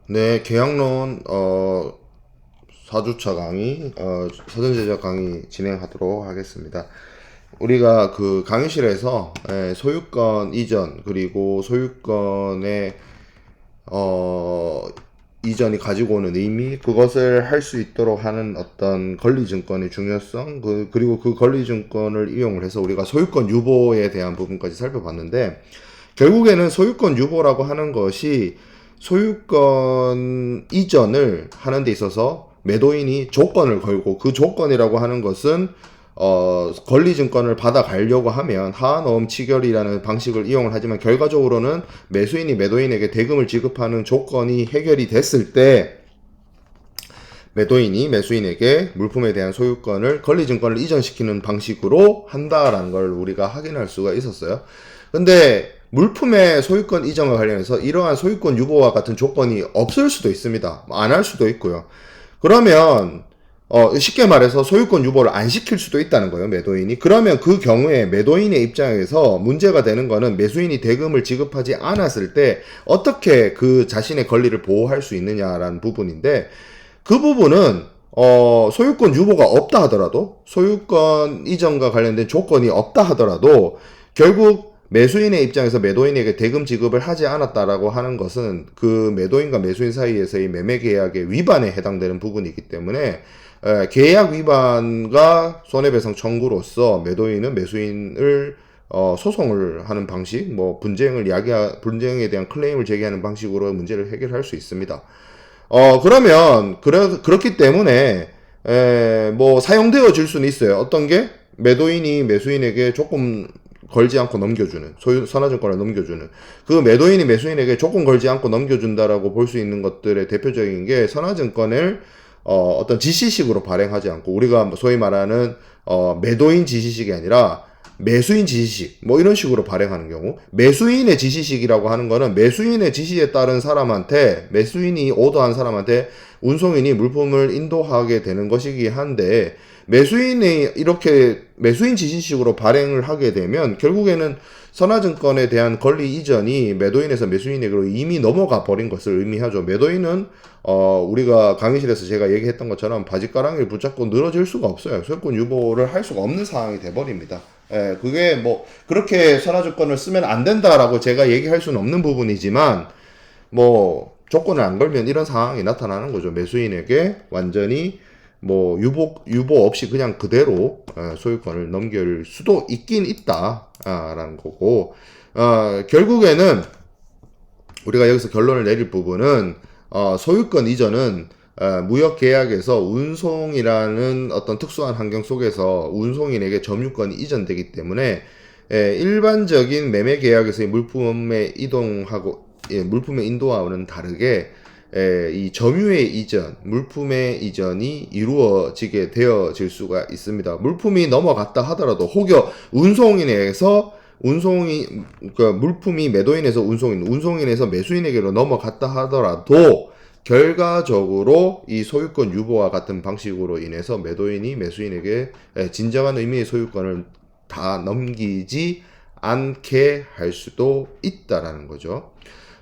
네, 계약론 4주차 강의, 사전제작 강의 진행하도록 하겠습니다. 우리가 그 강의실에서 소유권 이전 그리고 소유권의 이전이 가지고 오는 의미, 그것을 할 수 있도록 하는 어떤 권리증권의 중요성, 그리고 그 권리증권을 이용을 해서 우리가 소유권 유보에 대한 부분까지 살펴봤는데, 결국에는 소유권 유보라고 하는 것이 소유권 이전을 하는 데 있어서 매도인이 조건을 걸고, 그 조건이라고 하는 것은 권리증권을 받아가려고 하면 하한어음 치결이라는 방식을 이용을 하지만, 결과적으로는 매수인이 매도인에게 대금을 지급하는 조건이 해결이 됐을 때 매도인이 매수인에게 물품에 대한 소유권을, 권리증권을 이전시키는 방식으로 한다라는 걸 우리가 확인할 수가 있었어요. 근데 물품의 소유권 이전과 관련해서 이러한 소유권 유보와 같은 조건이 없을 수도 있습니다. 안 할 수도 있고요. 그러면 쉽게 말해서 소유권 유보를 안 시킬 수도 있다는 거예요, 매도인이. 그러면 그 경우에 매도인의 입장에서 문제가 되는 거는, 매수인이 대금을 지급하지 않았을 때 어떻게 그 자신의 권리를 보호할 수 있느냐라는 부분인데, 그 부분은 소유권 유보가 없다 하더라도, 소유권 이전과 관련된 조건이 없다 하더라도, 결국 매수인의 입장에서 매도인에게 대금 지급을 하지 않았다라고 하는 것은 그 매도인과 매수인 사이에서의 매매 계약의 위반에 해당되는 부분이기 때문에, 계약 위반과 손해배상 청구로서 매도인은 매수인을 소송을 하는 방식, 뭐 분쟁에 대한 클레임을 제기하는 방식으로 문제를 해결할 수 있습니다. 그러면, 그렇기 때문에, 뭐, 사용되어질 수는 있어요. 어떤 게? 매도인이 매수인에게 조금 걸지 않고 넘겨주는, 선화증권을 넘겨주는. 그 매도인이 매수인에게 조건 걸지 않고 넘겨준다라고 볼 수 있는 것들의 대표적인 게, 선화증권을, 어떤 지시식으로 발행하지 않고, 우리가 소위 말하는, 매도인 지시식이 아니라, 매수인 지시식, 뭐 이런 식으로 발행하는 경우, 매수인의 지시식이라고 하는 거는 매수인의 지시에 따른 사람한테, 매수인이 오더한 사람한테 운송인이 물품을 인도하게 되는 것이기 한데, 매수인이 이렇게 매수인 지시식으로 발행을 하게 되면 결국에는 선화증권에 대한 권리 이전이 매도인에서 매수인에게로 이미 넘어가 버린 것을 의미하죠. 매도인은 우리가 강의실에서 제가 얘기했던 것처럼 바짓가랑이를 붙잡고 늘어질 수가 없어요. 소유권 유보를 할 수가 없는 상황이 돼버립니다. 그게 뭐 그렇게 선화증권을 쓰면 안 된다라고 제가 얘기할 수는 없는 부분이지만, 뭐 조건을 안 걸면 이런 상황이 나타나는 거죠. 매수인에게 완전히 뭐 유보 없이 그냥 그대로 소유권을 넘길 수도 있긴 있다라는 거고, 결국에는 우리가 여기서 결론을 내릴 부분은, 소유권 이전은 무역 계약에서 운송이라는 어떤 특수한 환경 속에서 운송인에게 점유권이 이전되기 때문에, 일반적인 매매 계약에서의 물품의 물품의 인도와는 다르게 이 점유의 이전, 물품의 이전이 이루어지게 되어질 수가 있습니다. 물품이 넘어갔다 하더라도, 혹여 그러니까 물품이 매도인에서 운송인에서 매수인에게로 넘어갔다 하더라도, 결과적으로 이 소유권 유보와 같은 방식으로 인해서 매도인이 매수인에게 진정한 의미의 소유권을 다 넘기지 않게 할 수도 있다라는 거죠.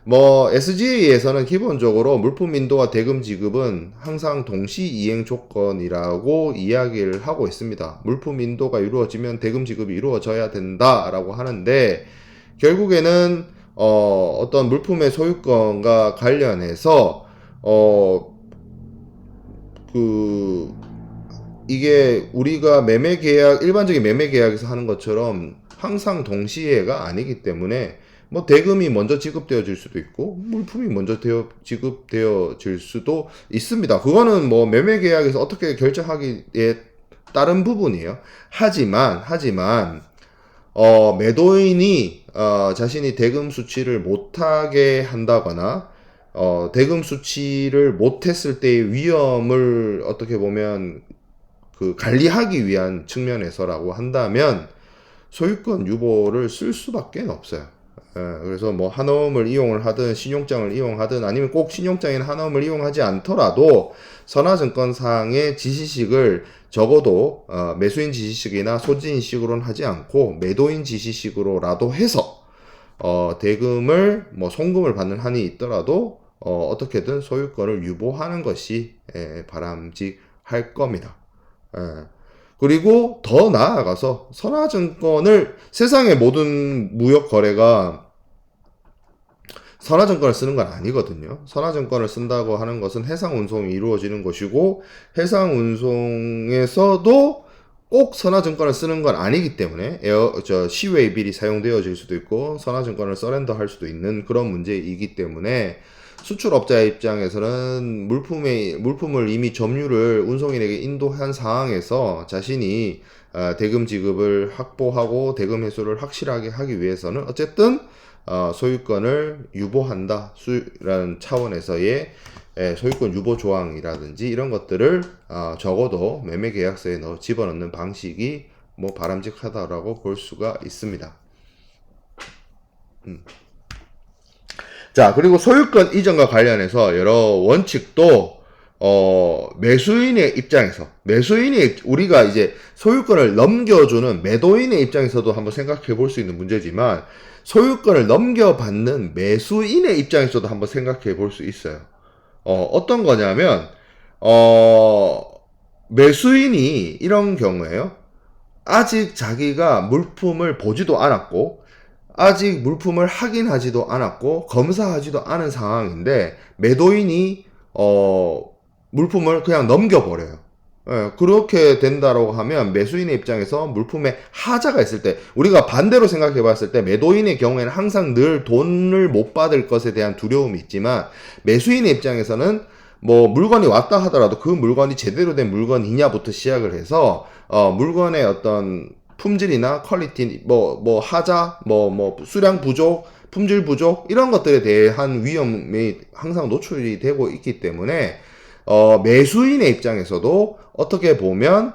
뭐 SGA에서는 기본적으로 물품 인도와 대금 지급은 항상 동시 이행 조건이라고 이야기를 하고 있습니다. 물품 인도가 이루어지면 대금 지급이 이루어져야 된다라고 하는데, 결국에는 어떤 물품의 소유권과 관련해서 이게 우리가 일반적인 매매 계약에서 하는 것처럼 항상 동시에가 아니기 때문에, 뭐 대금이 먼저 지급되어질 수도 있고 물품이 먼저 지급되어질 수도 있습니다. 그거는 뭐 매매 계약에서 어떻게 결정하기에 따른 부분이에요. 하지만 매도인이 자신이 대금 수취를 못하게 한다거나, 대금 수취를 못했을 때의 위험을 어떻게 보면 관리하기 위한 측면에서라고 한다면 소유권 유보를 쓸 수밖에 없어요. 그래서 뭐 한어음을 이용을 하든 신용장을 이용하든, 아니면 꼭 신용장인 한어음을 이용하지 않더라도 선화증권상의 지시식을 적어도 매수인 지시식이나 소지인식으로는 하지 않고 매도인 지시식으로라도 해서 대금을 뭐 송금을 받는 한이 있더라도 어떻게든 소유권을 유보하는 것이 바람직할 겁니다. 그리고 더 나아가서 선화증권을 세상의 모든 무역 거래가 선화증권을 쓰는 건 아니거든요. 선화증권을 쓴다고 하는 것은 해상운송이 이루어지는 것이고 해상운송에서도 꼭 선화증권을 쓰는 건 아니기 때문에 시웨이 빌이 사용되어질 수도 있고 선화증권을 서렌더 할 수도 있는 그런 문제이기 때문에 수출업자의 입장에서는 물품을 이미 점유를 운송인에게 인도한 상황에서 자신이 대금 지급을 확보하고 대금 회수를 확실하게 하기 위해서는 어쨌든 소유권을 유보한다 라는 차원에서의 소유권 유보 조항이라든지 이런 것들을 적어도 매매 계약서에 집어넣는 방식이 뭐 바람직하다라고 볼 수가 있습니다. 자, 그리고 소유권 이전과 관련해서 여러 원칙도 매수인의 입장에서 우리가 이제 소유권을 넘겨주는 매도인의 입장에서도 한번 생각해 볼 수 있는 문제지만 소유권을 넘겨받는 매수인의 입장에서도 한번 생각해 볼 수 있어요. 어떤 거냐면 매수인이 이런 경우에요. 아직 자기가 물품을 보지도 않았고 아직 물품을 확인하지도 않았고 검사하지도 않은 상황인데 매도인이 물품을 그냥 넘겨버려요. 그렇게 된다라고 하면 매수인의 입장에서 물품에 하자가 있을 때 우리가 반대로 생각해 봤을 때 매도인의 경우에는 항상 늘 돈을 못 받을 것에 대한 두려움이 있지만 매수인의 입장에서는 뭐 물건이 왔다 하더라도 그 물건이 제대로 된 물건이냐부터 시작을 해서 물건의 어떤 품질이나 퀄리티 하자 수량 부족 품질 부족 이런 것들에 대한 위험이 항상 노출이 되고 있기 때문에 매수인의 입장에서도 어떻게 보면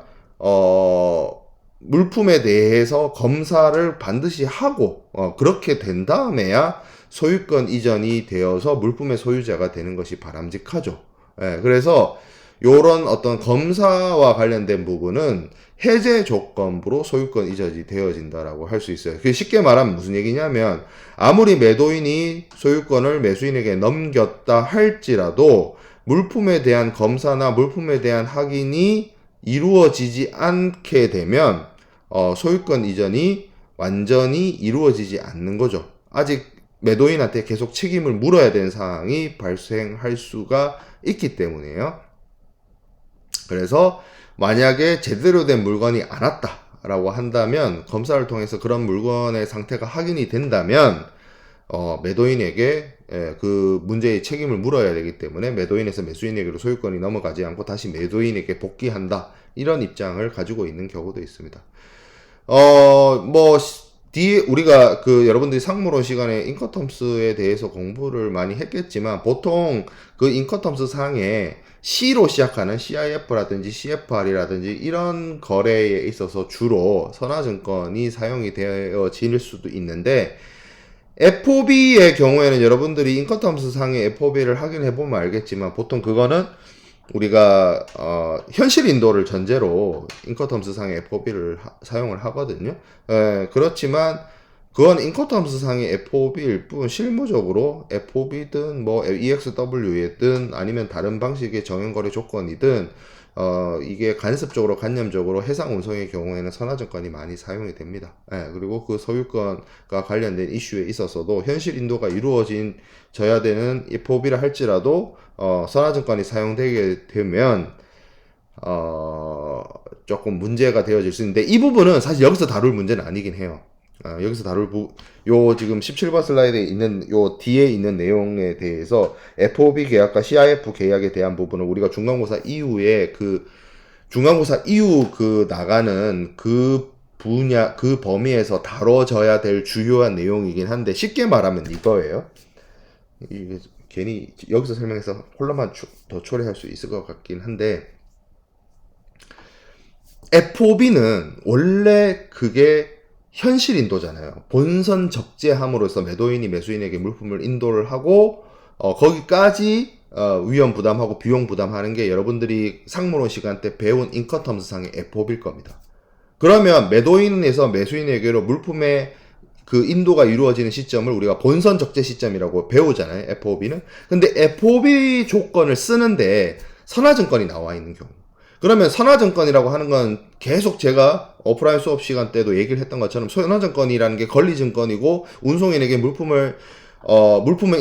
물품에 대해서 검사를 반드시 하고 그렇게 된 다음에야 소유권 이전이 되어서 물품의 소유자가 되는 것이 바람직하죠. 그래서 요런 어떤 검사와 관련된 부분은 해제 조건부로 소유권 이전이 되어진다라고 할 수 있어요. 쉽게 말하면 무슨 얘기냐면 아무리 매도인이 소유권을 매수인에게 넘겼다 할지라도 물품에 대한 검사나 물품에 대한 확인이 이루어지지 않게 되면 소유권 이전이 완전히 이루어지지 않는 거죠. 아직 매도인한테 계속 책임을 물어야 되는 상황이 발생할 수가 있기 때문이에요. 그래서 만약에 제대로 된 물건이 안 왔다라고 한다면 검사를 통해서 그런 물건의 상태가 확인이 된다면 매도인에게 그 문제의 책임을 물어야 되기 때문에 매도인에서 매수인에게로 소유권이 넘어가지 않고 다시 매도인에게 복귀한다 이런 입장을 가지고 있는 경우도 있습니다. 뒤에 우리가 여러분들이 상무론 시간에 인커텀스에 대해서 공부를 많이 했겠지만 보통 그 인커텀스 상에 C로 시작하는 CIF라든지 CFR이라든지 이런 거래에 있어서 주로 선화증권이 사용이 되어질 수도 있는데 FOB의 경우에는 여러분들이 인커텀스 상의 FOB를 확인해 보면 알겠지만 보통 그거는 우리가 현실 인도를 전제로 인커텀스 상의 FOB를 사용을 하거든요. 그렇지만 그건 인커텀스 상의 FOB일 뿐 실무적으로 FOB든 EXW이든 아니면 다른 방식의 정형거래 조건이든 이게 간섭적으로 간념적으로 해상운송의 경우에는 선화증권이 많이 사용이 됩니다. 그리고 그 소유권과 관련된 이슈에 있어서도 현실 인도가 이루어져야 되는 FOB를 할지라도 선화증권이 사용되게 되면 조금 문제가 되어질 수 있는데 이 부분은 사실 여기서 다룰 문제는 아니긴 해요. 여기서 요 지금 17번 슬라이드에 있는 요 뒤에 있는 내용에 대해서 FOB 계약과 CIF 계약에 대한 부분은 우리가 중간고사 이후에 중간고사 이후 나가는 그 분야 그 범위에서 다뤄져야 될 주요한 내용이긴 한데 쉽게 말하면 이거예요. 이게 괜히 여기서 설명해서 혼란만 더 초래할 수 있을 것 같긴 한데 FOB는 원래 그게 현실 인도잖아요. 본선 적재함으로써 매도인이 매수인에게 물품을 인도를 하고 거기까지 위험 부담하고 비용 부담하는 게 여러분들이 상무론 시간 때 배운 인커텀스 상의 FOB일 겁니다. 그러면 매도인에서 매수인에게로 물품의 그 인도가 이루어지는 시점을 우리가 본선 적재 시점이라고 배우잖아요. FOB는. 근데 FOB 조건을 쓰는데 선화증권이 나와 있는 경우. 그러면 선화증권이라고 하는 건 계속 제가 오프라인 수업 시간 때도 얘기를 했던 것처럼 선화증권이라는 게 권리증권이고 운송인에게 물품의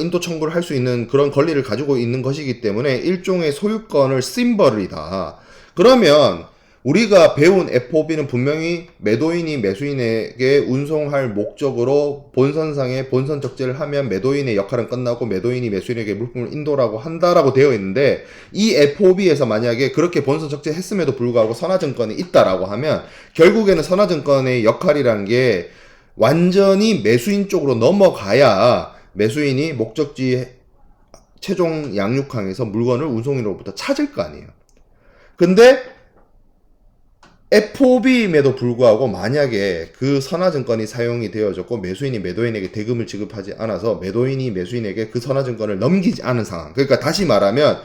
인도 청구를 할 수 있는 그런 권리를 가지고 있는 것이기 때문에 일종의 소유권을 심벌이다. 그러면 우리가 배운 FOB는 분명히 매도인이 매수인에게 운송할 목적으로 본선상에 본선 적재를 하면 매도인의 역할은 끝나고 매도인이 매수인에게 물품을 인도라고 한다라고 되어 있는데, 이 FOB에서 만약에 그렇게 본선 적재했음에도 불구하고 선화증권이 있다라고 하면 결국에는 선화증권의 역할이란 게 완전히 매수인 쪽으로 넘어가야 매수인이 목적지 최종 양육항에서 물건을 운송인으로부터 찾을 거 아니에요. 근데 FOB임에도 불구하고 만약에 그 선화증권이 사용이 되어졌고 매수인이 매도인에게 대금을 지급하지 않아서 매도인이 매수인에게 그 선화증권을 넘기지 않은 상황. 그러니까 다시 말하면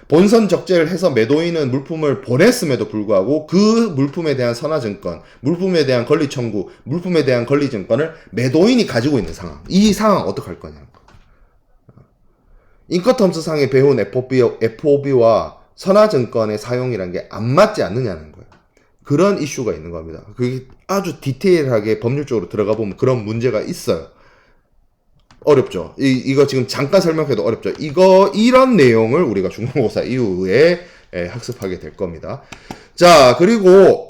본선 적재를 해서 매도인은 물품을 보냈음에도 불구하고 그 물품에 대한 선화증권, 물품에 대한 권리 청구, 물품에 대한 권리증권을 매도인이 가지고 있는 상황. 이 상황 어떡할 거냐. 인커텀스 상에 배운 FOB와 선화증권의 사용이라는 게 안 맞지 않느냐는 거예요. 그런 이슈가 있는 겁니다. 그게 아주 디테일하게 법률적으로 들어가 보면 그런 문제가 있어요. 어렵죠. 이거 지금 잠깐 설명해도 어렵죠. 이런 내용을 우리가 중간고사 이후에 학습하게 될 겁니다. 자, 그리고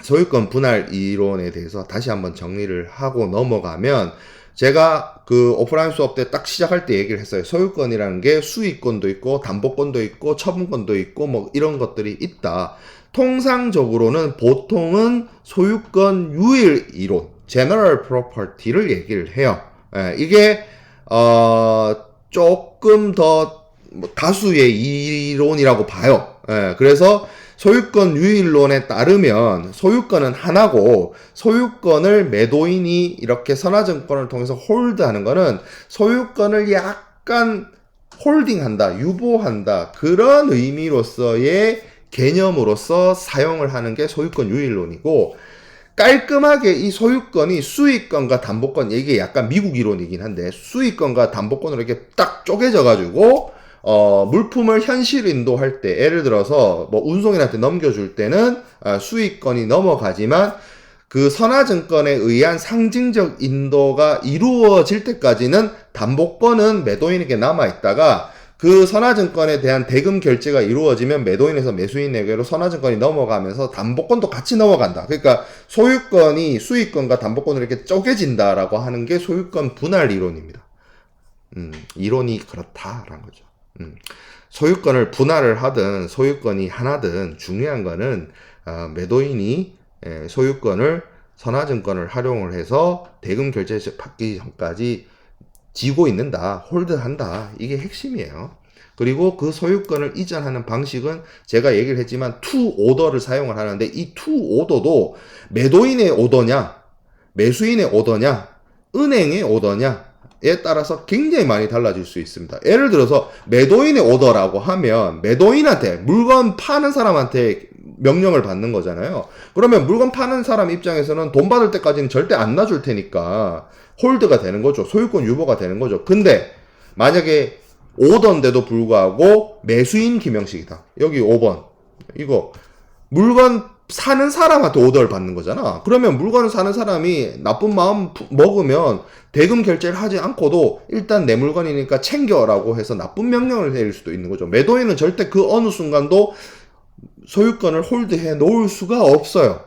소유권 분할 이론에 대해서 다시 한번 정리를 하고 넘어가면, 제가 그 오프라인 수업 때 딱 시작할 때 얘기를 했어요. 소유권이라는 게 수익권도 있고 담보권도 있고 처분권도 있고 뭐 이런 것들이 있다. 통상적으로는 보통은 소유권 유일 이론, general property를 얘기를 해요. 이게 조금 더 다수의 이론이라고 봐요. 그래서 소유권 유일론에 따르면 소유권은 하나고, 소유권을 매도인이 이렇게 선화증권을 통해서 홀드하는 거는 소유권을 약간 홀딩한다, 유보한다, 그런 의미로서의 개념으로서 사용을 하는 게 소유권 유일론이고, 깔끔하게 이 소유권이 수익권과 담보권, 이게 약간 미국 이론이긴 한데 수익권과 담보권으로 이렇게 딱 쪼개져 가지고 물품을 현실 인도할 때, 예를 들어서 뭐 운송인한테 넘겨줄 때는 수익권이 넘어가지만 그 선화증권에 의한 상징적 인도가 이루어질 때까지는 담보권은 매도인에게 남아있다가 그 선화증권에 대한 대금 결제가 이루어지면 매도인에서 매수인에게로 선화증권이 넘어가면서 담보권도 같이 넘어간다. 그러니까 소유권이 수익권과 담보권으로 이렇게 쪼개진다라고 하는 게 소유권 분할 이론입니다. 이론이 그렇다라는 거죠. 소유권을 분할을 하든 소유권이 하나든 중요한 거는 매도인이 소유권을 선화증권을 활용을 해서 대금 결제 받기 전까지 쥐고 있는다, 홀드한다. 이게 핵심이에요. 그리고 그 소유권을 이전하는 방식은 제가 얘기를 했지만 투 오더를 사용을 하는데, 이 투 오더도 매도인의 오더냐, 매수인의 오더냐, 은행의 오더냐에 따라서 굉장히 많이 달라질 수 있습니다. 예를 들어서 매도인의 오더라고 하면 매도인한테, 물건 파는 사람한테 명령을 받는 거잖아요. 그러면 물건 파는 사람 입장에서는 돈 받을 때까지는 절대 안 놔줄 테니까 홀드가 되는 거죠. 소유권 유보가 되는 거죠. 근데 만약에 오더인데도 불구하고 매수인 김영식이다. 여기 5번. 이거 물건 사는 사람한테 오더를 받는 거잖아. 그러면 물건을 사는 사람이 나쁜 마음 먹으면 대금 결제를 하지 않고도 일단 내 물건이니까 챙겨라고 해서 나쁜 명령을 내릴 수도 있는 거죠. 매도인은 절대 그 어느 순간도 소유권을 홀드해 놓을 수가 없어요.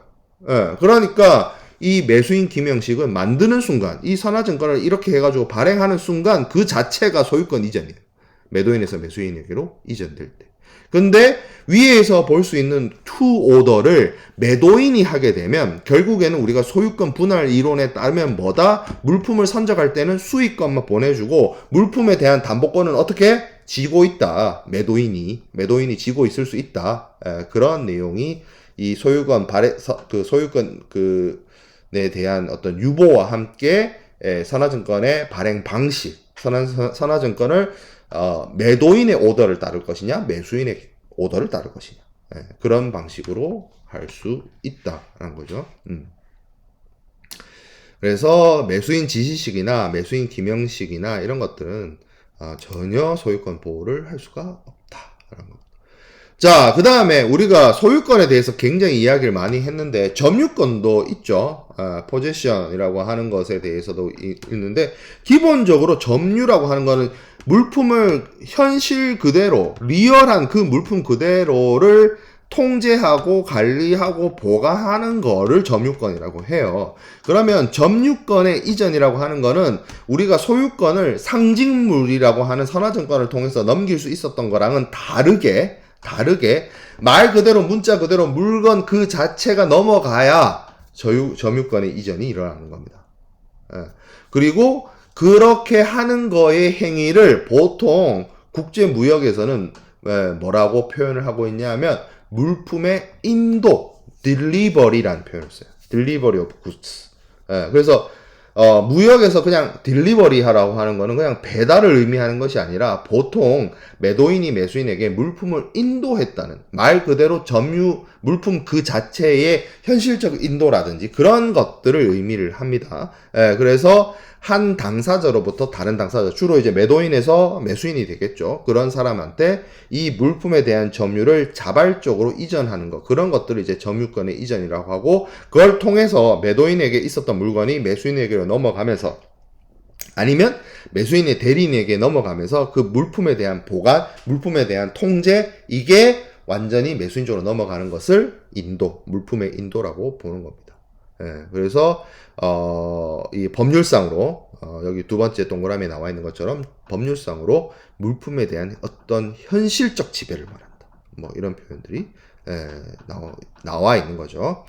그러니까 이 매수인 김영식은 만드는 순간, 이 선화증권을 이렇게 해가지고 발행하는 순간 그 자체가 소유권 이전이에요. 매도인에서 매수인에게로 이전될 때. 근데 위에서 볼 수 있는 투 오더를 매도인이 하게 되면 결국에는 우리가 소유권 분할 이론에 따르면 뭐다? 물품을 선적할 때는 수익권만 보내주고 물품에 대한 담보권은 어떻게? 지고 있다. 매도인이 지고 있을 수 있다. 그런 내용이 이 소유권 소유권에 대한 어떤 유보와 함께 선화증권의 발행 방식, 선화증권을 매도인의 오더를 따를 것이냐, 매수인의 오더를 따를 것이냐, 그런 방식으로 할 수 있다라는 거죠. 그래서 매수인 지시식이나 매수인 기명식이나 이런 것들은 전혀 소유권 보호를 할 수가 없다라는 겁니다. 자, 그 다음에 우리가 소유권에 대해서 굉장히 이야기를 많이 했는데 점유권도 있죠. 포제션이라고 하는 것에 대해서도 있는데, 기본적으로 점유라고 하는 거는 물품을 현실 그대로 리얼한 그 물품 그대로를 통제하고 관리하고 보관하는 거를 점유권이라고 해요. 그러면 점유권의 이전이라고 하는 거는 우리가 소유권을 상징물이라고 하는 선화증권을 통해서 넘길 수 있었던 거랑은 다르게 말 그대로 문자 그대로 물건 그 자체가 넘어가야 점유권의 이전이 일어나는 겁니다. 그리고 그렇게 하는 거의 행위를 보통 국제무역에서는 뭐라고 표현을 하고 있냐면 물품의 인도, delivery라는 표현을 써요. delivery of goods. 그래서 무역에서 그냥 딜리버리 하라고 하는 거는 그냥 배달을 의미하는 것이 아니라 보통 매도인이 매수인에게 물품을 인도했다는, 말 그대로 물품 그 자체의 현실적 인도라든지 그런 것들을 의미를 합니다. 그래서 한 당사자로부터 다른 당사자, 주로 이제 매도인에서 매수인이 되겠죠. 그런 사람한테 이 물품에 대한 점유를 자발적으로 이전하는 것, 그런 것들을 이제 점유권의 이전이라고 하고, 그걸 통해서 매도인에게 있었던 물건이 매수인에게로 넘어가면서, 아니면 매수인의 대리인에게 넘어가면서 그 물품에 대한 보관, 물품에 대한 통제, 이게 완전히 매수인 쪽으로 넘어가는 것을 물품의 인도라고 보는 겁니다. 그래서 이 법률상으로 여기 두 번째 동그라미에 나와 있는 것처럼 법률상으로 물품에 대한 어떤 현실적 지배를 말한다. 뭐 이런 표현들이 나와 있는 거죠.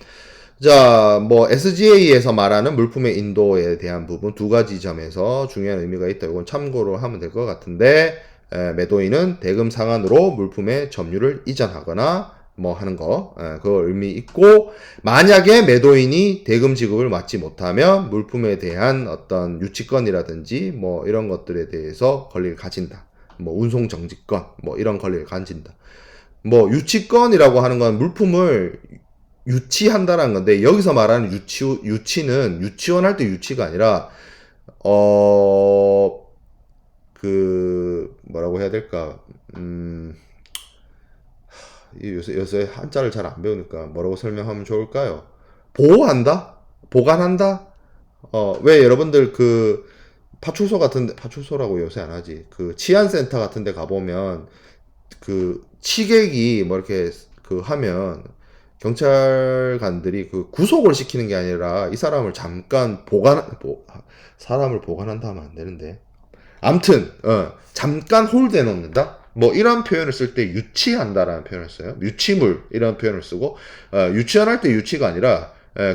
자, 뭐 SGA에서 말하는 물품의 인도에 대한 부분 두 가지 점에서 중요한 의미가 있다. 이건 참고로 하면 될 것 같은데, 매도인은 대금 상환으로 물품의 점유를 이전하거나 뭐 하는 거, 그걸 의미 있고, 만약에 매도인이 대금 지급을 받지 못하면 물품에 대한 어떤 유치권이라든지 뭐 이런 것들에 대해서 권리를 가진다. 뭐 운송 정지권, 뭐 이런 권리를 가진다. 뭐 유치권이라고 하는 건 물품을 유치한다라는 건데, 여기서 말하는 유치는 유치원 할 때 유치가 아니라 뭐라고 해야 될까? 요새 한자를 잘 안 배우니까 뭐라고 설명하면 좋을까요? 보호한다? 보관한다? 왜 여러분들 파출소라고 요새 안 하지. 치안센터 같은 데 가보면, 치객이 뭐 이렇게 하면, 경찰관들이 구속을 시키는 게 아니라 이 사람을 잠깐 사람을 보관한다 하면 안 되는데. 암튼, 잠깐 홀드해 놓는다? 뭐 이런 표현을 쓸 때 유치한다라는 표현을 써요. 유치물 이런 표현을 쓰고, 유치원할 때 유치가 아니라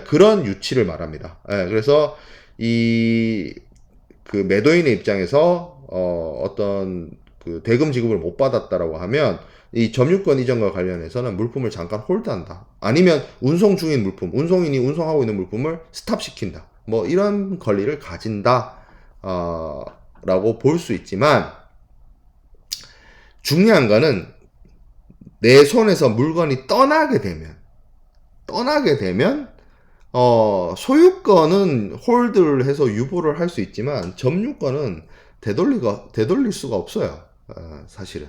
그런 유치를 말합니다. 그래서 매도인의 입장에서 어떤 대금 지급을 못 받았다라고 하면 이 점유권 이전과 관련해서는 물품을 잠깐 홀드한다. 아니면 운송 중인 물품, 운송인이 운송하고 있는 물품을 스탑시킨다. 뭐 이런 권리를 가진다. 라고 볼 수 있지만, 중요한 거는 내 손에서 물건이 떠나게 되면 소유권은 홀드를 해서 유보를 할 수 있지만 점유권은 되돌릴 수가 없어요. 사실은.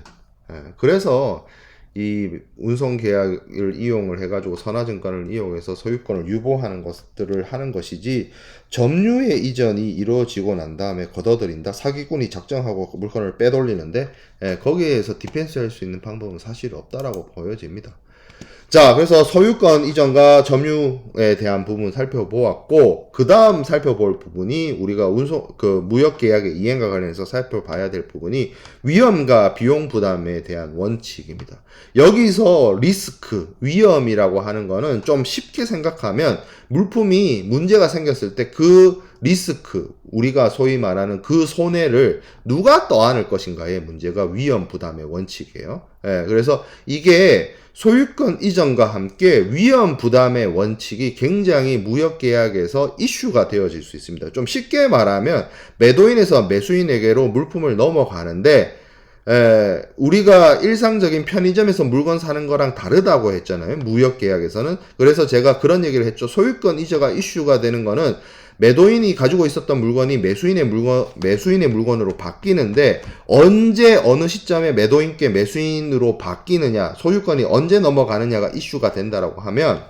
그래서 이 운송 계약을 이용을 해가지고 선화증권을 이용해서 소유권을 유보하는 것들을 하는 것이지, 점유의 이전이 이루어지고 난 다음에 걷어들인다, 사기꾼이 작정하고 물건을 빼돌리는데 거기에서 디펜스 할 수 있는 방법은 사실 없다라고 보여집니다. 자, 그래서 소유권 이전과 점유에 대한 부분 살펴보았고, 그 다음 살펴볼 부분이 우리가 무역 계약의 이행과 관련해서 살펴봐야 될 부분이 위험과 비용 부담에 대한 원칙입니다. 여기서 리스크, 위험이라고 하는 거는 좀 쉽게 생각하면, 물품이 문제가 생겼을 때 그 리스크, 우리가 소위 말하는 그 손해를 누가 떠안을 것인가의 문제가 위험 부담의 원칙이에요. 그래서 이게 소유권 이전과 함께 위험 부담의 원칙이 굉장히 무역계약에서 이슈가 되어질 수 있습니다. 좀 쉽게 말하면 매도인에서 매수인에게로 물품을 넘어가는데, 우리가 일상적인 편의점에서 물건 사는 거랑 다르다고 했잖아요. 무역계약에서는. 그래서 제가 그런 얘기를 했죠. 소유권 이전가 이슈가 되는 거는 매도인이 가지고 있었던 물건이 매수인의 물건으로 바뀌는데 언제 어느 시점에 매도인께 매수인으로 바뀌느냐, 소유권이 언제 넘어가느냐가 이슈가 된다라고 하면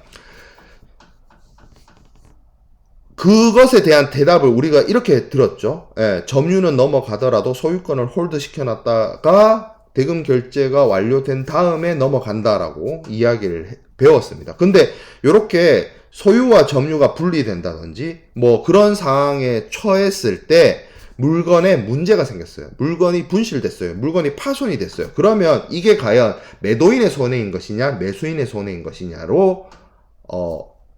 그것에 대한 대답을 우리가 이렇게 들었죠. 예, 점유는 넘어가더라도 소유권을 홀드 시켜놨다가 대금 결제가 완료된 다음에 넘어간다라고 이야기를 배웠습니다. 근데 이렇게 소유와 점유가 분리된다든지 뭐 그런 상황에 처했을 때 물건에 문제가 생겼어요. 물건이 분실됐어요. 물건이 파손이 됐어요. 그러면 이게 과연 매도인의 손해인 것이냐 매수인의 손해인 것이냐로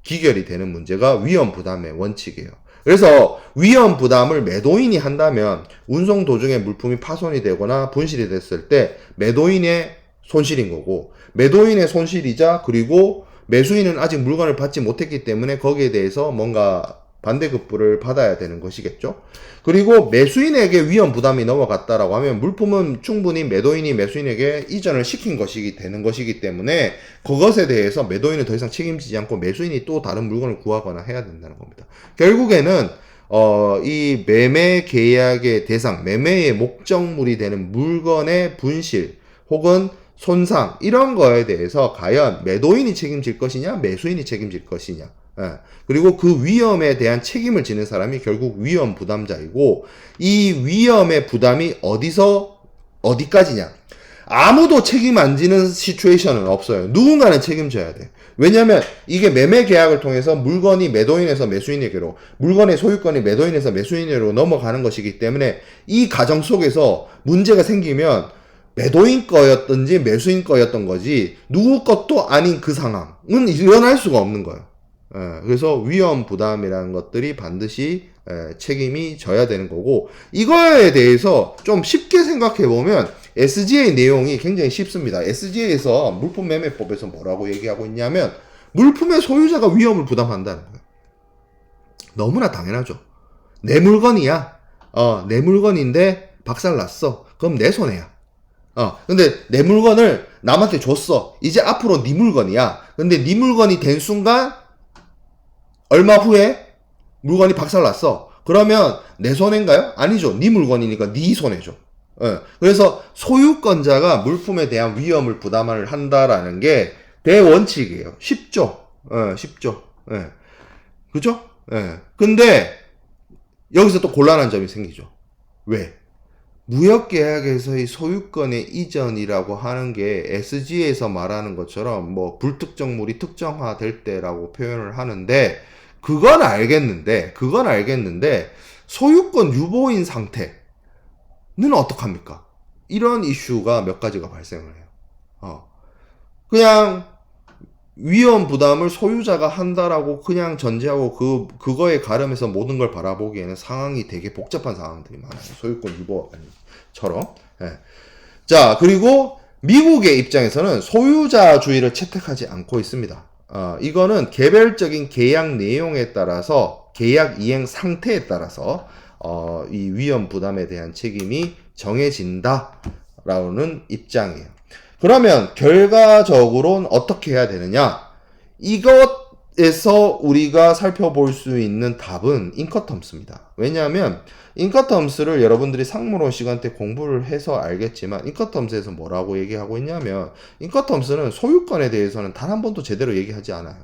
기결이 되는 문제가 위험부담의 원칙이에요. 그래서 위험부담을 매도인이 한다면 운송 도중에 물품이 파손이 되거나 분실이 됐을 때 매도인의 손실인 거고, 매도인의 손실이자 그리고 매수인은 아직 물건을 받지 못했기 때문에 거기에 대해서 뭔가 반대급부를 받아야 되는 것이겠죠. 그리고 매수인에게 위험부담이 넘어갔다라고 하면 물품은 충분히 매도인이 매수인에게 이전을 시킨 것이 되는 것이기 때문에 그것에 대해서 매도인은 더 이상 책임지지 않고 매수인이 또 다른 물건을 구하거나 해야 된다는 겁니다. 결국에는 이 매매 계약의 대상, 매매의 목적물이 되는 물건의 분실 혹은 손상 이런 거에 대해서 과연 매도인이 책임질 것이냐 매수인이 책임질 것이냐, 그리고 그 위험에 대한 책임을 지는 사람이 결국 위험 부담자이고, 이 위험의 부담이 어디서 어디까지냐, 아무도 책임 안 지는 시츄에이션은 없어요. 누군가는 책임져야 돼. 왜냐면 이게 매매 계약을 통해서 물건이 매도인에서 매수인에게로, 물건의 소유권이 매도인에서 매수인에게로 넘어가는 것이기 때문에 이 과정 속에서 문제가 생기면 매도인 거였든지 매수인 거였던 거지 누구 것도 아닌 그 상황은 일어날 수가 없는 거예요. 그래서 위험 부담이라는 것들이 반드시 책임이 져야 되는 거고, 이거에 대해서 좀 쉽게 생각해 보면 SGA 내용이 굉장히 쉽습니다. SGA에서 물품매매법에서 뭐라고 얘기하고 있냐면 물품의 소유자가 위험을 부담한다는 거예요. 너무나 당연하죠. 내 물건이야. 내 물건인데 박살났어. 그럼 내 손해야. 근데 내 물건을 남한테 줬어. 이제 앞으로 네 물건이야. 근데 네 물건이 된 순간 얼마 후에 물건이 박살났어. 그러면 내 손해인가요? 아니죠. 네 물건이니까 네 손해죠. 그래서 소유권자가 물품에 대한 위험을 부담을 한다라는 게 대원칙이에요. 쉽죠? 쉽죠? 그죠? 근데 여기서 또 곤란한 점이 생기죠. 왜? 무역계약에서의 소유권의 이전이라고 하는 게 SG에서 말하는 것처럼 뭐 불특정물이 특정화될 때라고 표현을 하는데, 그건 알겠는데 소유권 유보인 상태는 어떡합니까? 이런 이슈가 몇 가지가 발생을 해요. 그냥 위험 부담을 소유자가 한다라고 그냥 전제하고 그거에 가름해서 모든 걸 바라보기에는 상황이 되게 복잡한 상황들이 많아요. 소유권 유보처럼. 자, 그리고 미국의 입장에서는 소유자주의를 채택하지 않고 있습니다. 이거는 개별적인 계약 내용에 따라서, 계약 이행 상태에 따라서 이 위험 부담에 대한 책임이 정해진다라는 입장이에요. 그러면 결과적으로는 어떻게 해야 되느냐? 이것에서 우리가 살펴볼 수 있는 답은 인커텀스입니다. 왜냐하면 인커텀스를 여러분들이 상무론 시간 때 공부를 해서 알겠지만 인커텀스에서 뭐라고 얘기하고 있냐면, 인커텀스는 소유권에 대해서는 단 한 번도 제대로 얘기하지 않아요.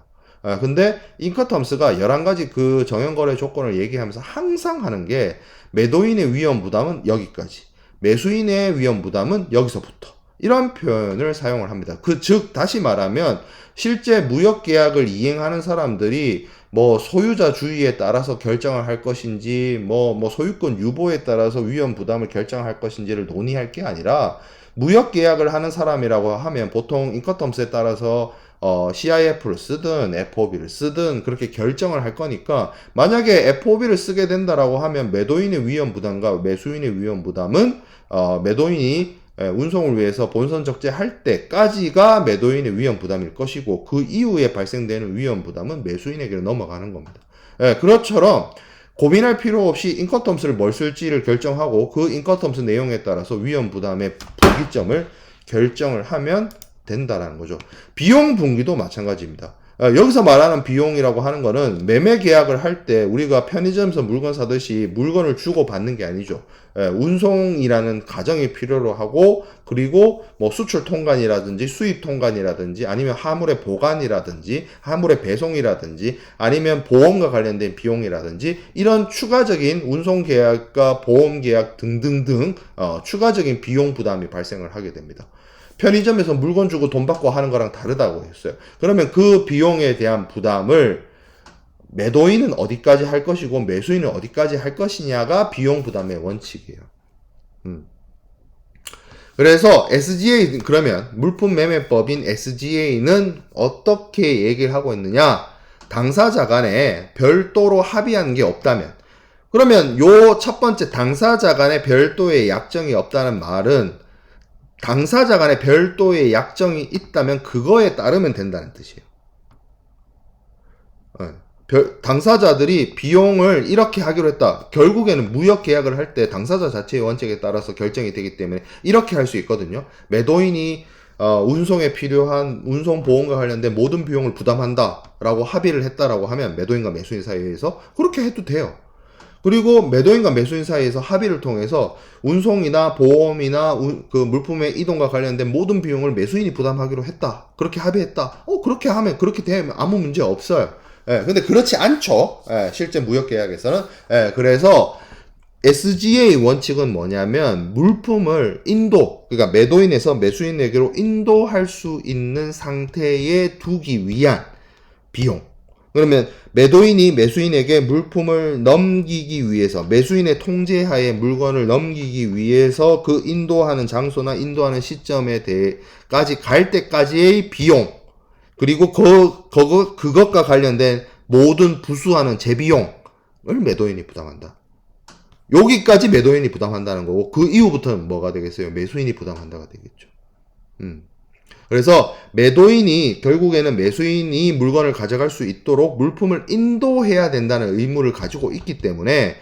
근데 인커텀스가 11가지 그 정형거래 조건을 얘기하면서 항상 하는 게 매도인의 위험 부담은 여기까지, 매수인의 위험 부담은 여기서부터, 이런 표현을 사용을 합니다. 즉 다시 말하면 실제 무역계약을 이행하는 사람들이 뭐 소유자주의에 따라서 결정을 할 것인지 뭐 소유권 유보에 따라서 위험 부담을 결정할 것인지를 논의할 게 아니라, 무역계약을 하는 사람이라고 하면 보통 인커텀스에 따라서 CIF를 쓰든 FOB를 쓰든 그렇게 결정을 할 거니까, 만약에 FOB를 쓰게 된다라고 하면 매도인의 위험 부담과 매수인의 위험 부담은 매도인이 운송을 위해서 본선 적재할 때까지가 매도인의 위험 부담일 것이고, 그 이후에 발생되는 위험 부담은 매수인에게로 넘어가는 겁니다. 그것처럼 고민할 필요 없이 인커텀스를 뭘 쓸지를 결정하고 그 인커텀스 내용에 따라서 위험 부담의 분기점을 결정을 하면 된다라는 거죠. 비용 분기도 마찬가지입니다. 여기서 말하는 비용이라고 하는 거는 매매 계약을 할 때 우리가 편의점에서 물건 사듯이 물건을 주고 받는 게 아니죠. 운송이라는 과정이 필요로 하고, 그리고 뭐 수출 통관이라든지 수입 통관이라든지 아니면 화물의 보관이라든지 화물의 배송이라든지 아니면 보험과 관련된 비용이라든지 이런 추가적인 운송 계약과 보험 계약 등등등 추가적인 비용 부담이 발생을 하게 됩니다. 편의점에서 물건 주고 돈 받고 하는 거랑 다르다고 했어요. 그러면 그 비용에 대한 부담을 매도인은 어디까지 할 것이고 매수인은 어디까지 할 것이냐가 비용 부담의 원칙이에요. 그래서 SGA, 그러면 물품매매법인 SGA는 어떻게 얘기를 하고 있느냐? 당사자 간에 별도로 합의한 게 없다면, 그러면 요 첫 번째 당사자 간에 별도의 약정이 없다는 말은 당사자 간에 별도의 약정이 있다면 그거에 따르면 된다는 뜻이에요. 당사자들이 비용을 이렇게 하기로 했다. 결국에는 무역 계약을 할 때 당사자 자체의 원칙에 따라서 결정이 되기 때문에 이렇게 할 수 있거든요. 매도인이 운송에 필요한 운송 보험과 관련된 모든 비용을 부담한다라고 합의를 했다라고 하면 매도인과 매수인 사이에서 그렇게 해도 돼요. 그리고 매도인과 매수인 사이에서 합의를 통해서 운송이나 보험이나 그 물품의 이동과 관련된 모든 비용을 매수인이 부담하기로 했다. 그렇게 합의했다. 그렇게 하면, 그렇게 되면 아무 문제 없어요. 근데 그렇지 않죠. 실제 무역계약에서는. 그래서 SGA 원칙은 뭐냐면 물품을 그러니까 매도인에서 매수인에게로 인도할 수 있는 상태에 두기 위한 비용. 그러면 매도인이 매수인에게 물품을 넘기기 위해서, 매수인의 통제하에 물건을 넘기기 위해서 그 인도하는 장소나 인도하는 시점에 대해까지 갈 때까지의 비용, 그리고 그것과 관련된 모든 부수하는 재비용을 매도인이 부담한다. 여기까지 매도인이 부담한다는 거고, 그 이후부터는 뭐가 되겠어요? 매수인이 부담한다가 되겠죠. 그래서 매도인이 결국에는 매수인이 물건을 가져갈 수 있도록 물품을 인도해야 된다는 의무를 가지고 있기 때문에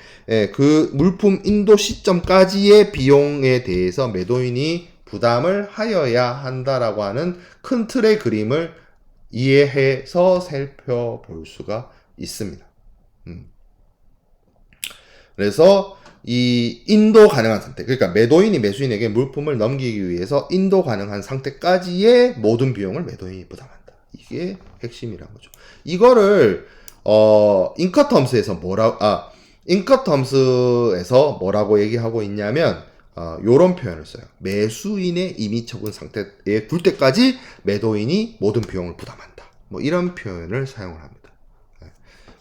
그 물품 인도 시점까지의 비용에 대해서 매도인이 부담을 하여야 한다라고 하는 큰 틀의 그림을 이해해서 살펴볼 수가 있습니다. 그래서 이 인도 가능한 상태, 그러니까 매도인이 매수인에게 물품을 넘기기 위해서 인도 가능한 상태까지의 모든 비용을 매도인이 부담한다. 이게 핵심이란 거죠. 이거를 인커텀스에서 인커텀스에서 뭐라고 얘기하고 있냐면 요런 표현을 써요. 매수인의 임의 처분 상태에 둘 때까지 매도인이 모든 비용을 부담한다. 뭐 이런 표현을 사용을 합니다.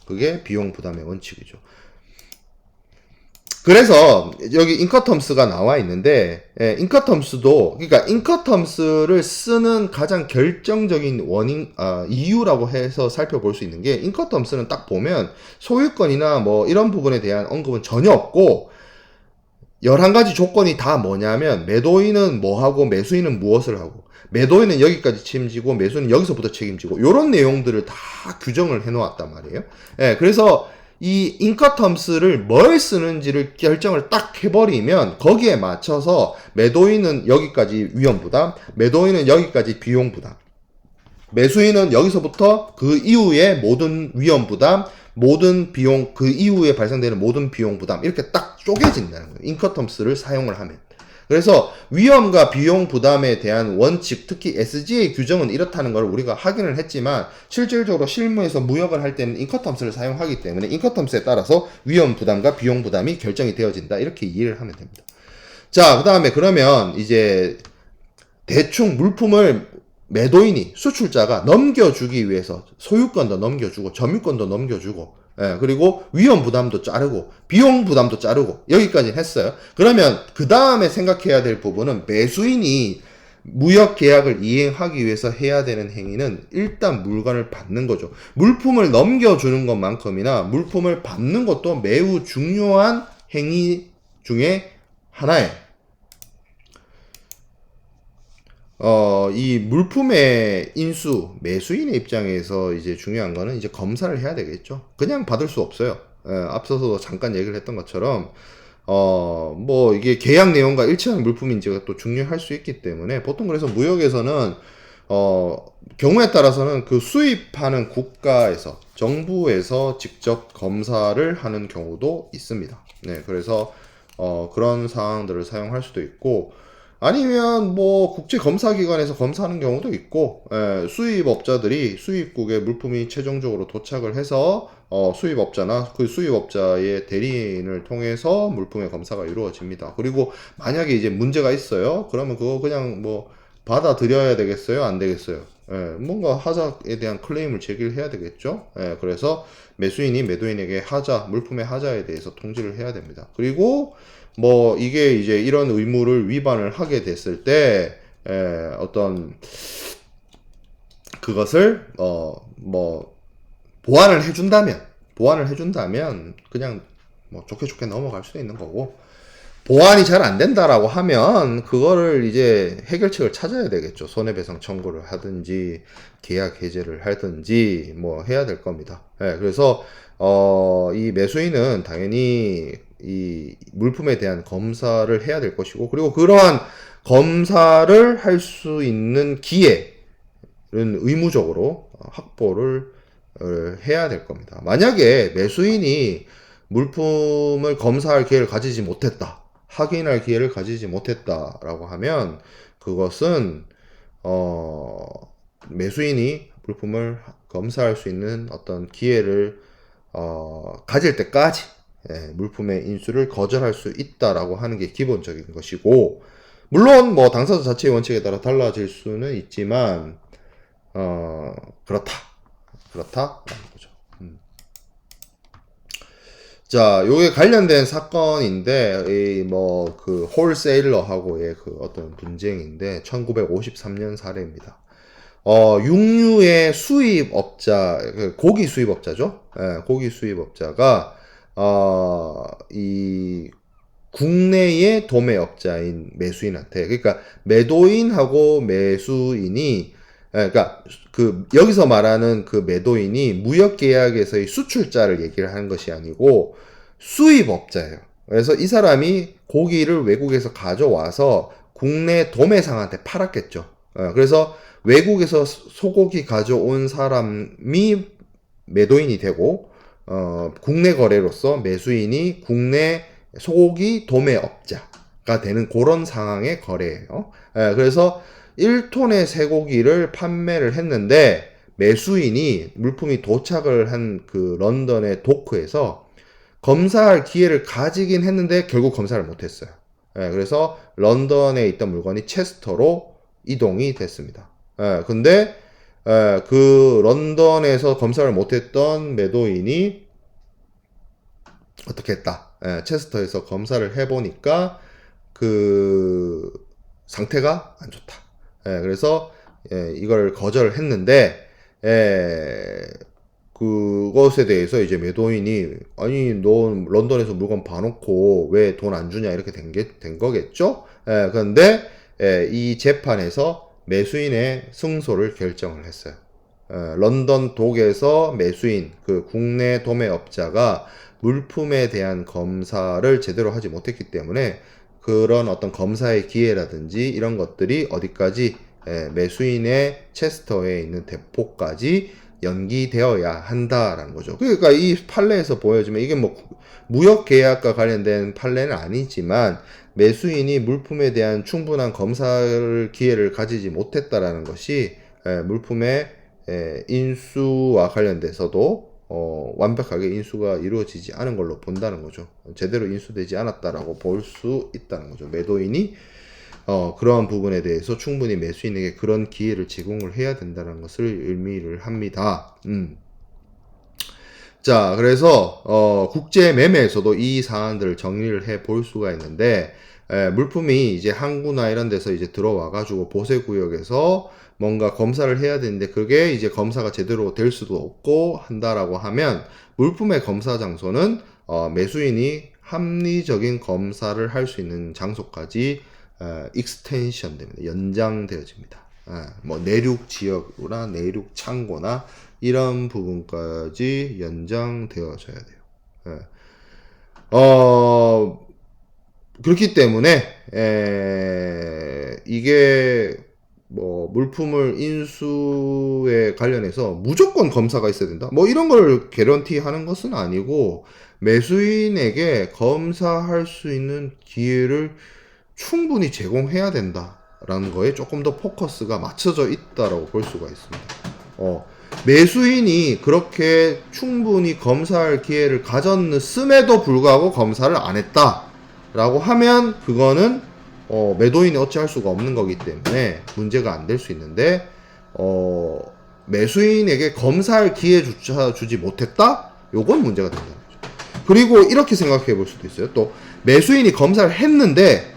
그게 비용 부담의 원칙이죠. 그래서 여기 인커텀스가 나와 있는데, 그러니까 인커텀스를 쓰는 가장 결정적인 이유라고 해서 살펴볼 수 있는 게, 인커텀스는 딱 보면 소유권이나 뭐 이런 부분에 대한 언급은 전혀 없고 11가지 조건이 다 뭐냐면 매도인은 뭐 하고 매수인은 무엇을 하고, 매도인은 여기까지 책임지고 매수인은 여기서부터 책임지고, 요런 내용들을 다 규정을 해 놓았단 말이에요. 그래서 이 인커텀스를 뭘 쓰는지를 결정을 딱 해버리면 거기에 맞춰서 매도인은 여기까지 위험 부담, 매도인은 여기까지 비용 부담, 매수인은 여기서부터 그 이후에 모든 위험 부담, 모든 비용, 그 이후에 발생되는 모든 비용 부담, 이렇게 딱 쪼개진다는 거예요. 인커텀스를 사용을 하면. 그래서 위험과 비용 부담에 대한 원칙, 특히 SGA 규정은 이렇다는 걸 우리가 확인을 했지만, 실질적으로 실무에서 무역을 할 때는 인커텀스를 사용하기 때문에 인커텀스에 따라서 위험 부담과 비용 부담이 결정이 되어진다. 이렇게 이해를 하면 됩니다. 자, 그 다음에 그러면 이제 대충 물품을 매도인이, 수출자가 넘겨주기 위해서 소유권도 넘겨주고 점유권도 넘겨주고, 그리고 위험 부담도 자르고 비용 부담도 자르고 여기까지 했어요. 그러면 그 다음에 생각해야 될 부분은 매수인이 무역 계약을 이행하기 위해서 해야 되는 행위는 일단 물건을 받는 거죠. 물품을 넘겨주는 것만큼이나 물품을 받는 것도 매우 중요한 행위 중에 하나예요. 이 물품의 인수, 매수인의 입장에서 이제 중요한 거는 이제 검사를 해야 되겠죠. 그냥 받을 수 없어요. 앞서서 잠깐 얘기를 했던 것처럼, 뭐 이게 계약 내용과 일치하는 물품인지가 또 중요할 수 있기 때문에 보통 그래서 무역에서는 경우에 따라서는 그 수입하는 국가에서, 정부에서 직접 검사를 하는 경우도 있습니다. 네, 그래서, 그런 상황들을 사용할 수도 있고, 아니면 뭐 국제검사기관에서 검사하는 경우도 있고, 수입업자들이 수입국에 물품이 최종적으로 도착을 해서 수입업자나 그 수입업자의 대리인을 통해서 물품의 검사가 이루어집니다. 그리고 만약에 이제 문제가 있어요. 그러면 그거 그냥 뭐 받아들여야 되겠어요? 안 되겠어요? 뭔가 하자에 대한 클레임을 제기를 해야 되겠죠? 그래서 매수인이 매도인에게 하자, 물품의 하자에 대해서 통지를 해야 됩니다. 그리고 뭐 이게 이제 이런 의무를 위반을 하게 됐을 때 어떤 그것을 뭐 보완을 해준다면 그냥 뭐 좋게 넘어갈 수도 있는 거고, 보완이 잘 안 된다라고 하면 그거를 이제 해결책을 찾아야 되겠죠. 손해배상 청구를 하든지 계약 해제를 하든지 뭐 해야 될 겁니다. 그래서 이 매수인은 당연히 이 물품에 대한 검사를 해야 될 것이고, 그리고 그러한 검사를 할 수 있는 기회는 의무적으로 확보를 해야 될 겁니다. 만약에 매수인이 물품을 검사할 기회를 가지지 못했다, 확인할 기회를 가지지 못했다라고 하면 그것은 매수인이 물품을 검사할 수 있는 어떤 기회를 가질 때까지 물품의 인수를 거절할 수 있다라고 하는 게 기본적인 것이고, 물론 뭐 당사자 자체의 원칙에 따라 달라질 수는 있지만 그렇다라는 거죠. 자, 요게 관련된 사건인데, 뭐, 그, 홀세일러하고의 그 어떤 분쟁인데, 1953년 사례입니다. 육류의 수입업자, 고기 수입업자죠? 고기 수입업자가, 이, 국내의 도매업자인 매수인한테, 그러니까 매도인하고 매수인이, 그러니까 그 여기서 말하는 그 매도인이 무역계약에서의 수출자를 얘기를 하는 것이 아니고 수입업자예요. 그래서 이 사람이 고기를 외국에서 가져와서 국내 도매상한테 팔았겠죠. 그래서 외국에서 소고기 가져온 사람이 매도인이 되고, 국내 거래로서 매수인이 국내 소고기 도매업자가 되는 그런 상황의 거래예요. 그래서 1톤의 쇠고기를 판매를 했는데 매수인이 물품이 도착을 한 그 런던의 도크에서 검사할 기회를 가지긴 했는데 결국 검사를 못했어요. 그래서 런던에 있던 물건이 체스터로 이동이 됐습니다. 근데 그 런던에서 검사를 못했던 매도인이 어떻게 했다? 체스터에서 검사를 해보니까 그 상태가 안 좋다. 그래서 이걸 거절했는데, 그것에 대해서 이제 매도인이, 아니 너 런던에서 물건 봐놓고 왜 돈 안 주냐, 이렇게 된 거겠죠. 그런데 이 재판에서 매수인의 승소를 결정을 했어요. 런던 독에서 매수인, 그 국내 도매업자가 물품에 대한 검사를 제대로 하지 못했기 때문에 그런 어떤 검사의 기회라든지 이런 것들이 어디까지, 매수인의 체스터에 있는 대포까지 연기되어야 한다라는 거죠. 그러니까 이 판례에서 보여지면 이게 뭐 무역 계약과 관련된 판례는 아니지만 매수인이 물품에 대한 충분한 검사를 기회를 가지지 못했다라는 것이 물품의 인수와 관련돼서도 완벽하게 인수가 이루어지지 않은 걸로 본다는 거죠. 제대로 인수되지 않았다라고 볼 수 있다는 거죠. 매도인이 그러한 부분에 대해서 충분히 매수인에게 그런 기회를 제공을 해야 된다는 것을 의미를 합니다. 자, 그래서 국제 매매에서도 이 사안들을 정리를 해 볼 수가 있는데, 물품이 이제 항구나 이런 데서 이제 들어와 가지고 보세 구역에서 뭔가 검사를 해야 되는데 그게 이제 검사가 제대로 될 수도 없고 한다라고 하면 물품의 검사 장소는 매수인이 합리적인 검사를 할 수 있는 장소까지 익스텐션 됩니다. 연장되어집니다. 뭐 내륙 지역이나 내륙 창고나 이런 부분까지 연장되어져야 돼요. 그렇기 때문에 이게 뭐 물품을 인수에 관련해서 무조건 검사가 있어야 된다. 뭐 이런 걸 개런티 하는 것은 아니고 매수인에게 검사할 수 있는 기회를 충분히 제공해야 된다라는 거에 조금 더 포커스가 맞춰져 있다라고 볼 수가 있습니다. 매수인이 그렇게 충분히 검사할 기회를 가졌음에도 불구하고 검사를 안 했다라고 하면 그거는 매도인이 어찌할 수가 없는 거기 때문에 문제가 안 될 수 있는데 매수인에게 검사할 기회조차 주지 못했다? 요건 문제가 된다는 거죠. 그리고 이렇게 생각해 볼 수도 있어요. 또 매수인이 검사를 했는데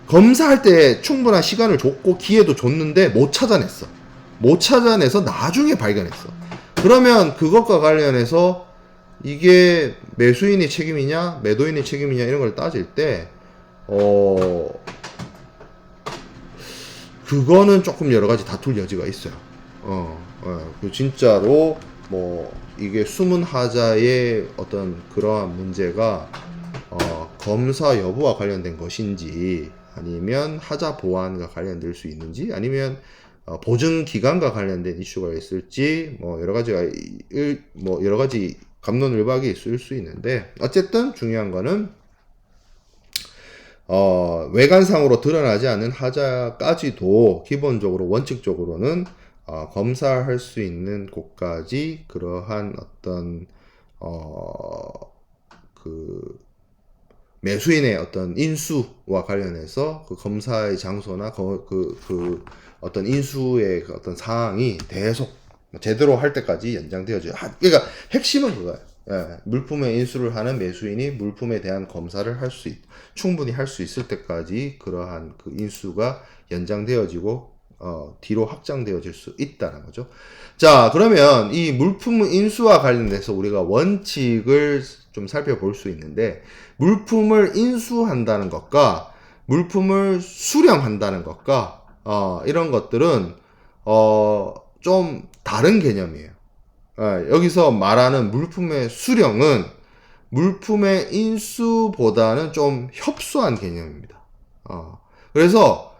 검사할 때 충분한 시간을 줬고 기회도 줬는데 못 찾아내서 나중에 발견했어. 그러면 그것과 관련해서 이게 매수인의 책임이냐 매도인의 책임이냐 이런 걸 따질 때 그거는 조금 여러 가지 다툴 여지가 있어요. 진짜로 뭐 이게 숨은 하자의 어떤 그러한 문제가 검사 여부와 관련된 것인지 아니면 하자 보완과 관련될 수 있는지 아니면 보증 기간과 관련된 이슈가 있을지 뭐 여러 가지 갑론을박이 있을 수 있는데 어쨌든 중요한 거는 외관상으로 드러나지 않는 하자까지도 기본적으로 원칙적으로는 검사할 수 있는 곳까지 그러한 어떤 그 매수인의 어떤 인수와 관련해서 그 검사의 장소나 그 어떤 인수의 그 어떤 사항이 계속 제대로 할 때까지 연장되어져요. 그러니까 핵심은 그거예요. 물품의 인수를 하는 매수인이 물품에 대한 검사를 충분히 할 수 있을 때까지 그러한 그 인수가 연장되어지고 뒤로 확장되어질 수 있다는 거죠. 자, 그러면 이 물품 인수와 관련돼서 우리가 원칙을 좀 살펴볼 수 있는데 물품을 인수한다는 것과 물품을 수령한다는 것과 이런 것들은 좀 다른 개념이에요. 여기서 말하는 물품의 수령은 물품의 인수보다는 좀 협소한 개념입니다. 그래서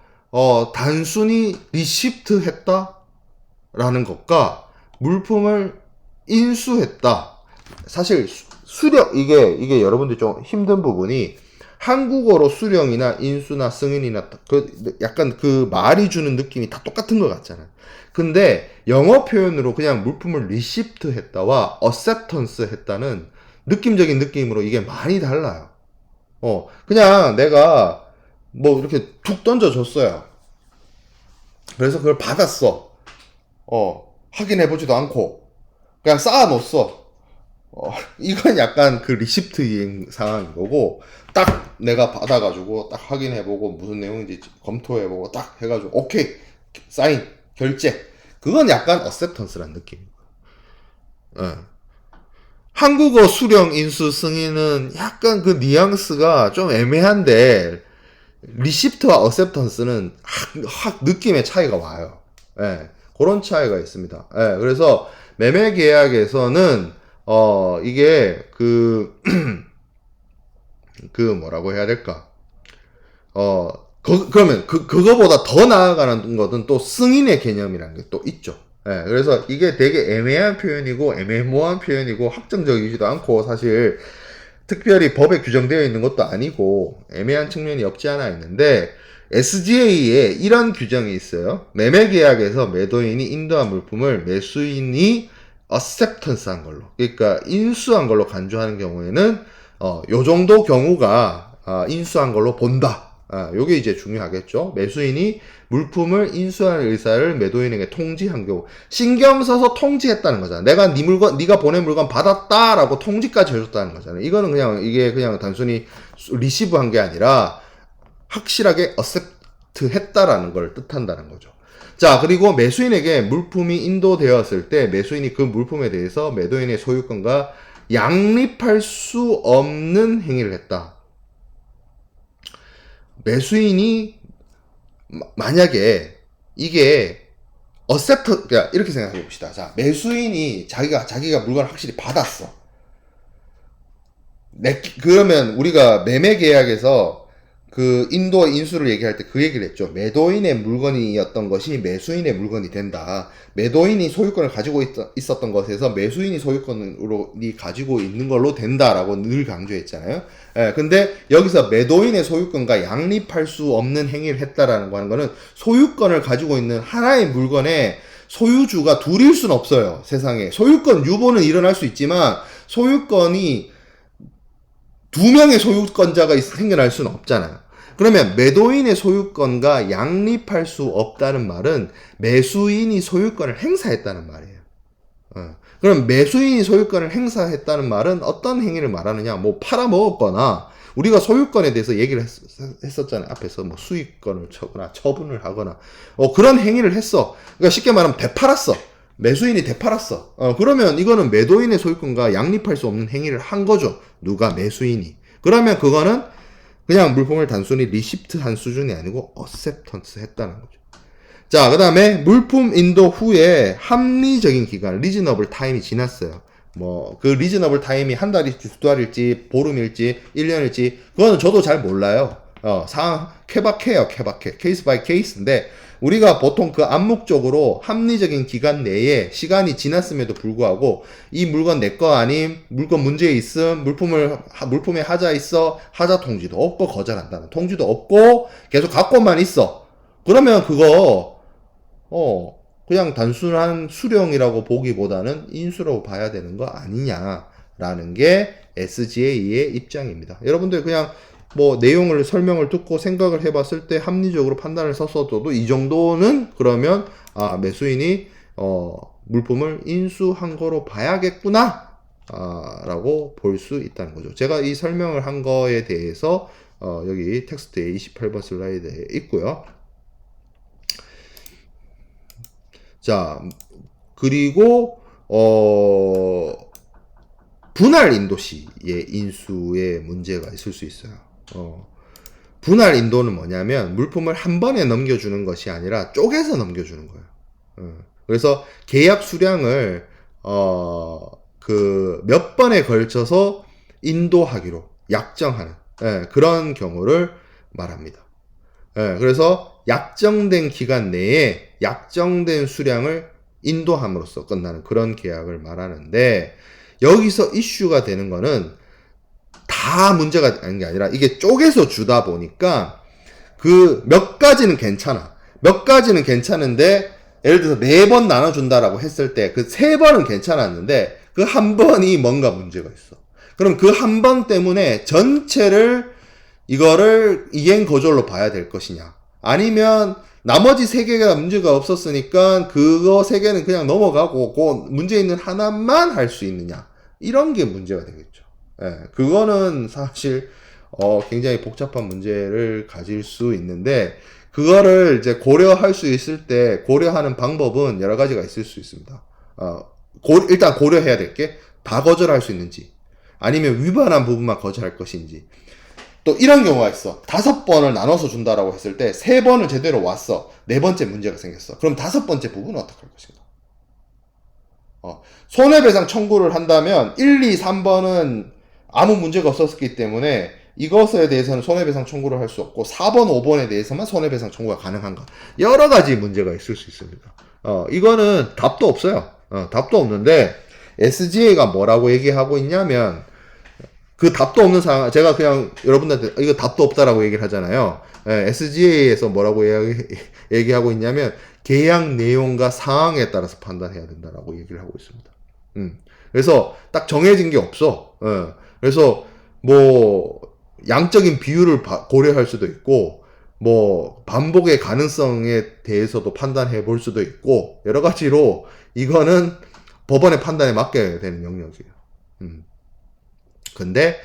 단순히 리시프트 했다라는 것과 물품을 인수했다. 사실 수령 이게 여러분들 좀 힘든 부분이 한국어로 수령이나 인수나 승인이나 약간 그 말이 주는 느낌이 다 똑같은 것 같잖아요. 근데 영어 표현으로 그냥 물품을 리시프트 했다와 어셉턴스 했다는 느낌적인 느낌으로 이게 많이 달라요. 그냥 내가 뭐 이렇게 툭 던져줬어요. 그래서 그걸 받았어. 확인해보지도 않고 그냥 쌓아놓았어. 이건 약간 그 리시프트 상황인 거고 딱 내가 받아가지고 딱 확인해보고 무슨 내용인지 검토해보고 딱 해가지고 오케이 사인 결제 그건 약간 어셉턴스란 느낌. 한국어 수령 인수 승인은 약간 그 뉘앙스가 좀 애매한데 리시프트와 어셉턴스는 확 느낌의 차이가 와요. 그런 차이가 있습니다. 그래서 매매 계약에서는 이게 뭐라고 해야 될까? 그러면 그거보다 더 나아가는 것은 또 승인의 개념이라는 게 또 있죠. 그래서 이게 되게 애매한 표현이고 애매모호한 표현이고 확정적이지도 않고 사실 특별히 법에 규정되어 있는 것도 아니고 애매한 측면이 없지 않아 있는데 SGA에 이런 규정이 있어요. 매매 계약에서 매도인이 인도한 물품을 매수인이 acceptance 한 걸로 그러니까 인수한 걸로 간주하는 경우에는 요 정도 경우가 인수한 걸로 본다. 요게 이제 중요하겠죠. 매수인이 물품을 인수할 의사를 매도인에게 통지한 경우 신경 써서 통지했다는 거잖아. 내가 네가 보낸 물건 받았다라고 통지까지 해줬다는 거잖아. 이거는 이게 그냥 단순히 리시브한 게 아니라 확실하게 accept 했다라는 걸 뜻한다는 거죠. 자, 그리고 매수인에게 물품이 인도되었을 때 매수인이 그 물품에 대해서 매도인의 소유권과 양립할 수 없는 행위를 했다. 매수인이 만약에 이게 그러니까 이렇게 생각해 봅시다. 자, 매수인이 자기가 물건을 확실히 받았어. 그러면 우리가 매매 계약에서 그 인도 인수를 얘기할 때 그 얘기를 했죠. 매도인의 물건이었던 것이 매수인의 물건이 된다. 매도인이 소유권을 가지고 있었던 것에서 매수인이 소유권으로 가지고 있는 걸로 된다라고 늘 강조했잖아요. 예, 근데 여기서 매도인의 소유권과 양립할 수 없는 행위를 했다라는 거 하는 거는 소유권을 가지고 있는 하나의 물건에 소유주가 둘일 수는 없어요. 세상에. 소유권 유보는 일어날 수 있지만 소유권이 두 명의 소유권자가 생겨날 수는 없잖아요. 그러면 매도인의 소유권과 양립할 수 없다는 말은 매수인이 소유권을 행사했다는 말이에요. 그럼 매수인이 소유권을 행사했다는 말은 어떤 행위를 말하느냐? 뭐 팔아먹었거나 우리가 소유권에 대해서 얘기를 했었잖아요. 앞에서 뭐 수익권을 쳐거나 처분을 하거나 그런 행위를 했어. 그러니까 쉽게 말하면 되팔았어. 매수인이 되팔았어. 그러면 이거는 매도인의 소유권과 양립할 수 없는 행위를 한 거죠. 누가? 매수인이. 그러면 그거는 그냥 물품을 단순히 리시프트한 수준이 아니고 어셉턴스 했다는 거죠. 자, 그 다음에 물품 인도 후에 합리적인 기간, 리즈너블 타임이 지났어요. 뭐 그 리즈너블 타임이 한 달일지 두 달일지 보름일지 1년일지 그거는 저도 잘 몰라요. 상황 케바케예요. 케바케. 케이스 바이 케이스인데 우리가 보통 그 암묵적으로 합리적인 기간 내에 시간이 지났음에도 불구하고 이 물건 내 거 아님, 물건 문제 있음, 물품에 하자 있어, 하자 통지도 없고 거절한다는 통지도 없고 계속 갖고만 있어. 그러면 그거 그냥 단순한 수령이라고 보기보다는 인수라고 봐야 되는 거 아니냐라는 게 SGA의 입장입니다. 여러분들 그냥 뭐 내용을 설명을 듣고 생각을 해봤을 때 합리적으로 판단을 썼어도 이 정도는 그러면 매수인이 물품을 인수한 거로 봐야겠구나 라고 볼 수 있다는 거죠. 제가 이 설명을 한 거에 대해서 여기 텍스트에 28번 슬라이드에 있고요. 자, 그리고 분할 인도시의 인수에 문제가 있을 수 있어요. 분할 인도는 뭐냐면 물품을 한 번에 넘겨주는 것이 아니라 쪼개서 넘겨주는 거예요. 그래서 계약 수량을 그 몇 번에 걸쳐서 인도하기로 약정하는 그런 경우를 말합니다. 그래서 약정된 기간 내에 약정된 수량을 인도함으로써 끝나는 그런 계약을 말하는데 여기서 이슈가 되는 거는 다 문제가 되는 게 아니라 이게 쪼개서 주다 보니까 그 몇 가지는 괜찮아. 몇 가지는 괜찮은데 예를 들어서 4번 나눠준다라고 했을 때 그 3번은 괜찮았는데 그 한 번이 뭔가 문제가 있어. 그럼 그 한 번 때문에 전체를 이거를 이행 거절로 봐야 될 것이냐. 아니면 나머지 3개가 문제가 없었으니까 그거 3개는 그냥 넘어가고 그 문제 있는 하나만 할 수 있느냐. 이런 게 문제가 되겠죠. 그거는 사실 굉장히 복잡한 문제를 가질 수 있는데 그거를 이제 고려할 수 있을 때 고려하는 방법은 여러 가지가 있을 수 있습니다. 일단 고려해야 될 게 다 거절할 수 있는지 아니면 위반한 부분만 거절할 것인지 또 이런 경우가 있어. 5번을 나눠서 준다라고 했을 때 3번을 제대로 왔어. 4번째 문제가 생겼어. 그럼 5번째 부분은 어떻게 할 것인가? 손해배상 청구를 한다면 1, 2, 3번은 아무 문제가 없었기 때문에 이것에 대해서는 손해배상 청구를 할 수 없고 4번, 5번에 대해서만 손해배상 청구가 가능한가? 여러 가지 문제가 있을 수 있습니다. 이거는 답도 없어요. 답도 없는데 SGA가 뭐라고 얘기하고 있냐면 그 답도 없는 상황, 제가 그냥 여러분들한테 이거 답도 없다라고 얘기를 하잖아요. SGA에서 뭐라고 얘기하고 있냐면 계약 내용과 상황에 따라서 판단해야 된다라고 얘기를 하고 있습니다. 그래서 딱 정해진 게 없어. 그래서 뭐 양적인 비율을 고려할 수도 있고 뭐 반복의 가능성에 대해서도 판단해 볼 수도 있고 여러 가지로 이거는 법원의 판단에 맡겨야 되는 영역이에요. 근데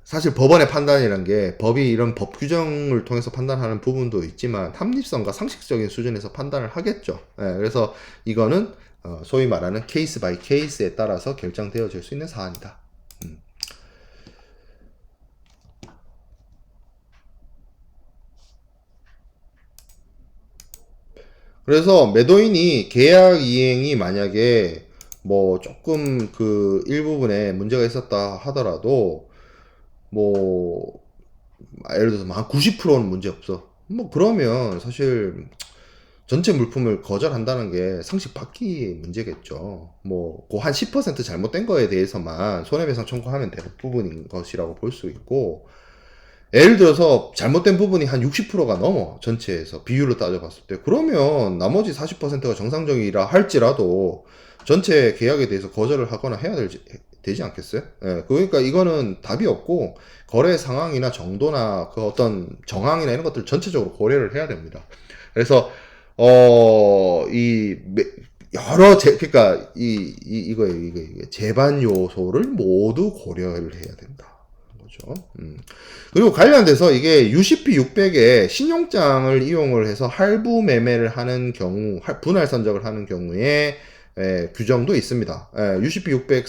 사실 법원의 판단이란 게 법이 이런 법 규정을 통해서 판단하는 부분도 있지만 합리성과 상식적인 수준에서 판단을 하겠죠. 그래서 이거는 소위 말하는 케이스 바이 케이스에 따라서 결정되어질 수 있는 사안이다. 그래서 매도인이 계약 이행이 만약에 뭐 조금 그 일부분에 문제가 있었다 하더라도 뭐 예를 들어서 한 90%는 문제 없어. 뭐 그러면 사실 전체 물품을 거절한다는 게 상식 밖의 문제겠죠. 뭐 그 한 10% 잘못된 거에 대해서만 손해배상 청구하면 되는 부분인 것이라고 볼 수 있고, 예를 들어서 잘못된 부분이 한 60%가 넘어, 전체에서 비율로 따져봤을 때, 그러면 나머지 40%가 정상적이라 할지라도 전체 계약에 대해서 거절을 하거나 해야 되지 않겠어요? 예, 그러니까 이거는 답이 없고, 거래 상황이나 정도나 그 어떤 정황이나 이런 것들 전체적으로 고려를 해야 됩니다. 그래서 그러니까 이거 재반 요소를 모두 고려를 해야 된다. 거죠. 그리고 관련돼서 이게 UCP 600에 신용장을 이용을 해서 할부 매매를 하는 경우, 분할 선적을 하는 경우에 규정도 있습니다. UCP 600의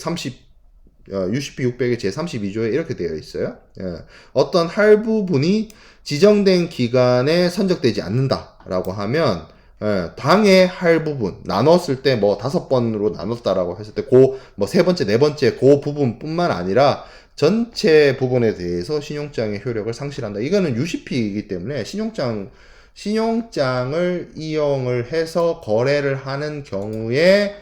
제32조에 이렇게 되어 있어요. 어떤 할부분이 지정된 기간에 선적되지 않는다라고 하면 당의 할부분 나눴을 때 뭐 5번으로 나눴다라고 했을 때 뭐 세 번째, 네 번째 그 부분뿐만 아니라 전체 부분에 대해서 신용장의 효력을 상실한다. 이거는 UCP이기 때문에 신용장을 이용을 해서 거래를 하는 경우에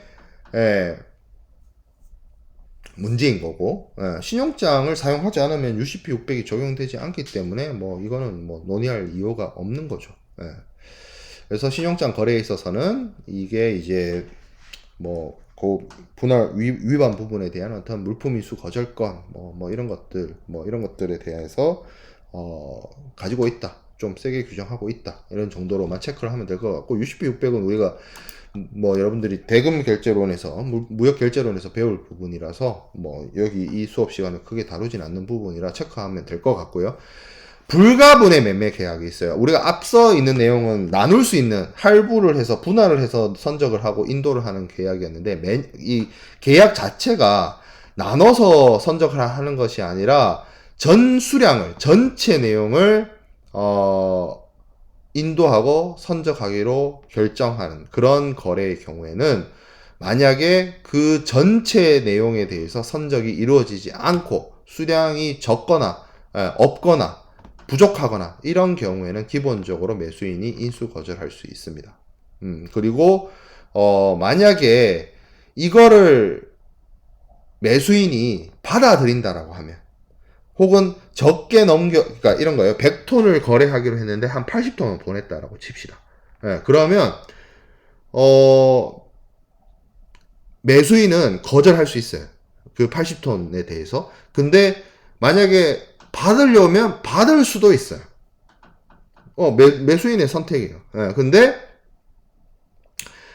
문제인 거고, 신용장을 사용하지 않으면 UCP 600이 적용되지 않기 때문에 뭐 이거는 뭐 논의할 이유가 없는 거죠. 그래서 신용장 거래에 있어서는 이게 이제 뭐 그 분할 위반 부분에 대한 어떤 물품 인수 거절권 뭐 이런 것들에 대해서 가지고 있다, 좀 세게 규정하고 있다, 이런 정도로만 체크를 하면 될 것 같고, UCP 600은 우리가 뭐 여러분들이 대금 결제론에서 무역 결제론에서 배울 부분이라서 뭐 여기 이 수업 시간에 크게 다루진 않는 부분이라 체크하면 될 것 같고요. 불가분의 매매 계약이 있어요. 우리가 앞서 있는 내용은 나눌 수 있는, 할부를 해서 분할을 해서 선적을 하고 인도를 하는 계약이었는데, 이 계약 자체가 나눠서 선적을 하는 것이 아니라 전 수량을, 전체 내용을 인도하고 선적하기로 결정하는 그런 거래의 경우에는, 만약에 그 전체 내용에 대해서 선적이 이루어지지 않고 수량이 적거나 없거나 부족하거나 이런 경우에는 기본적으로 매수인이 인수 거절할 수 있습니다. 그리고 만약에 이거를 매수인이 받아들인다라고 하면, 혹은 적게 그러니까 이런 거예요. 100톤을 거래하기로 했는데 한 80톤을 보냈다라고 칩시다. 그러면 매수인은 거절할 수 있어요. 그 80톤에 대해서. 근데 만약에 받으려면 받을 수도 있어요. 매수인의 선택이에요. 근데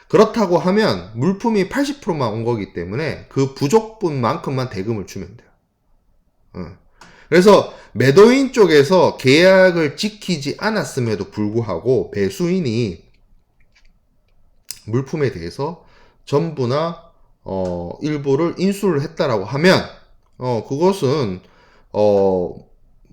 그렇다고 하면 물품이 80%만 온 거기 때문에 그 부족분만큼만 대금을 주면 돼요. 그래서 매도인 쪽에서 계약을 지키지 않았음에도 불구하고 매수인이 물품에 대해서 전부나 일부를 인수를 했다라고 하면 그것은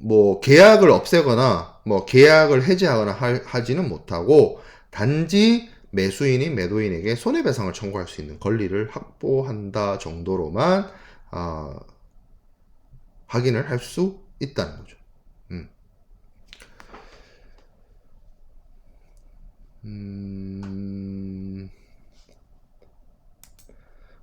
뭐 계약을 없애거나 뭐 계약을 해지하거나 하지는 못하고, 단지 매수인이 매도인에게 손해배상을 청구할 수 있는 권리를 확보한다 정도로만 확인을 할 수 있다는 거죠.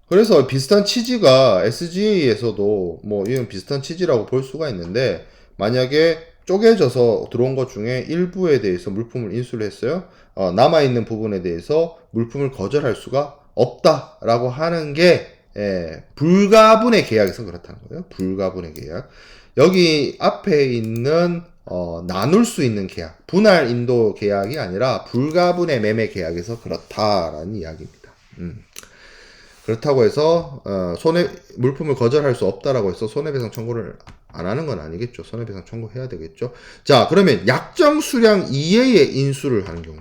그래서 비슷한 취지가 SGA에서도 뭐 이런 비슷한 취지라고 볼 수가 있는데, 만약에 쪼개져서 들어온 것 중에 일부에 대해서 물품을 인수를 했어요. 남아있는 부분에 대해서 물품을 거절할 수가 없다라고 하는 게 불가분의 계약에서 그렇다는 거예요. 불가분의 계약. 여기 앞에 있는 나눌 수 있는 계약, 분할 인도 계약이 아니라 불가분의 매매 계약에서 그렇다라는 이야기입니다. 그렇다고 해서 물품을 거절할 수 없다라고 해서 손해배상 청구를 안 하는 건 아니겠죠. 손해배상 청구해야 되겠죠. 자, 그러면 약정 수량 이외의 인수를 하는 경우,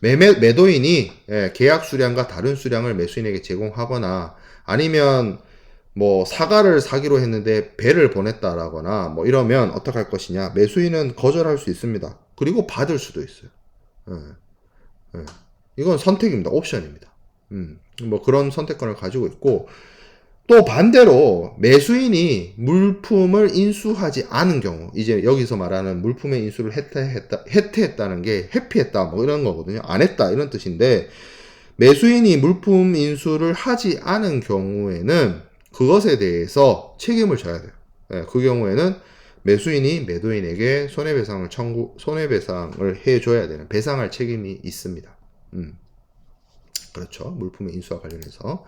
매도인이 계약 수량과 다른 수량을 매수인에게 제공하거나, 아니면 뭐 사과를 사기로 했는데 배를 보냈다라거나 뭐 이러면 어떻게 할 것이냐. 매수인은 거절할 수 있습니다. 그리고 받을 수도 있어요. 이건 선택입니다. 옵션입니다. 뭐 그런 선택권을 가지고 있고, 또 반대로 매수인이 물품을 인수하지 않은 경우, 이제 여기서 말하는 물품의 인수를 해태했다는 게 회피했다 뭐 이런 거거든요. 안 했다 이런 뜻인데, 매수인이 물품 인수를 하지 않은 경우에는 그것에 대해서 책임을 져야 돼요. 네, 그 경우에는 매수인이 매도인에게 손해배상을 해줘야 되는, 배상할 책임이 있습니다. 그렇죠. 물품의 인수와 관련해서.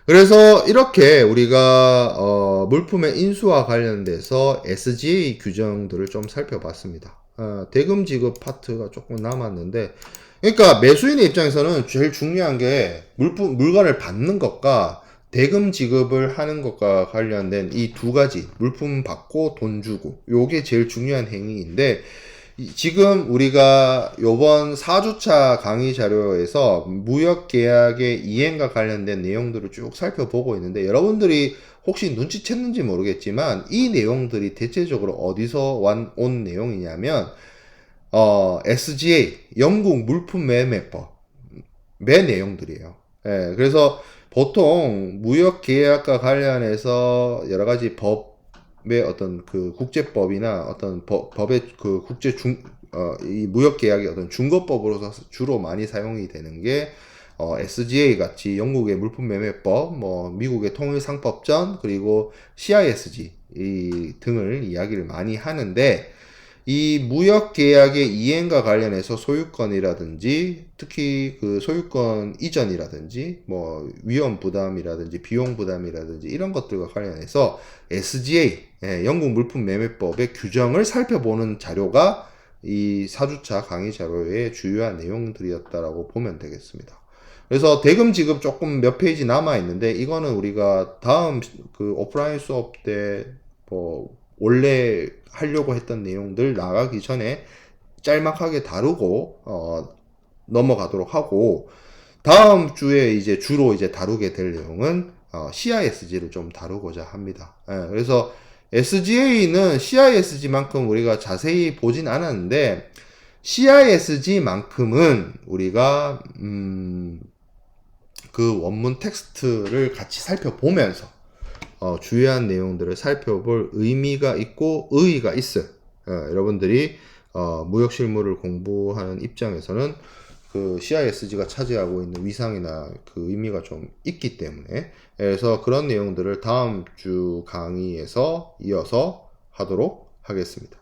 그래서 이렇게 우리가 물품의 인수와 관련돼서 SGA 규정들을 좀 살펴봤습니다. 대금 지급 파트가 조금 남았는데, 그러니까 매수인의 입장에서는 제일 중요한 게 물건을 받는 것과 대금 지급을 하는 것과 관련된 이 두 가지, 물품 받고 돈 주고, 요게 제일 중요한 행위인데, 지금 우리가 요번 4주차 강의 자료에서 무역계약의 이행과 관련된 내용들을 쭉 살펴보고 있는데, 여러분들이 혹시 눈치챘는지 모르겠지만 이 내용들이 대체적으로 어디서 온 내용이냐면 SGA, 영국 물품매매법의 내용들이에요. 예, 그래서 보통 무역계약과 관련해서 여러 가지 법의 어떤 그 국제법이나 어떤 법의 그 이 무역계약의 어떤 준거법으로서 주로 많이 사용이 되는 게 SGA 같이 영국의 물품매매법, 뭐 미국의 통일상법전, 그리고 CISG 등을 이야기를 많이 하는데, 이 무역계약의 이행과 관련해서 소유권이라든지, 특히 그 소유권 이전이라든지, 뭐 위험 부담이라든지 비용 부담이라든지 이런 것들과 관련해서 SGA, 영국 물품 매매법의 규정을 살펴보는 자료가 이 4주차 강의 자료의 주요한 내용들이었다라고 보면 되겠습니다. 그래서 대금 지급 조금 몇 페이지 남아 있는데, 이거는 우리가 다음 그 오프라인 수업 때 뭐 원래 하려고 했던 내용들 나가기 전에 짤막하게 다루고 넘어가도록 하고, 다음 주에 이제 주로 이제 다루게 될 내용은 CISG를 좀 다루고자 합니다. 그래서 SGA는 CISG만큼 우리가 자세히 보진 않았는데, CISG만큼은 우리가 그 원문 텍스트를 같이 살펴보면서 주요한 내용들을 살펴볼 의미가 있고 의의가 있어요. 여러분들이 무역 실무를 공부하는 입장에서는 그 CISG가 차지하고 있는 위상이나 그 의미가 좀 있기 때문에, 그래서 그런 내용들을 다음 주 강의에서 이어서 하도록 하겠습니다.